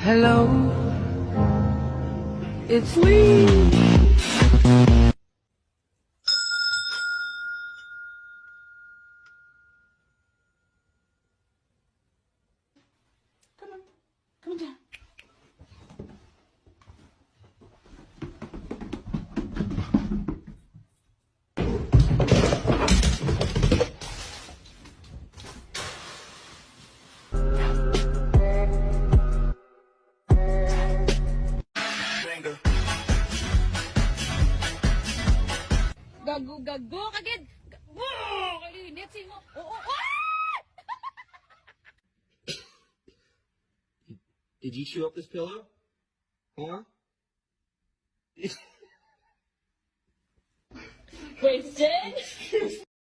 Hello, it's me. Come on. Come on down. Gago kagid. Oh, kalinit si mo. Oo. Did you chew up this pillow? Huh? Wasted.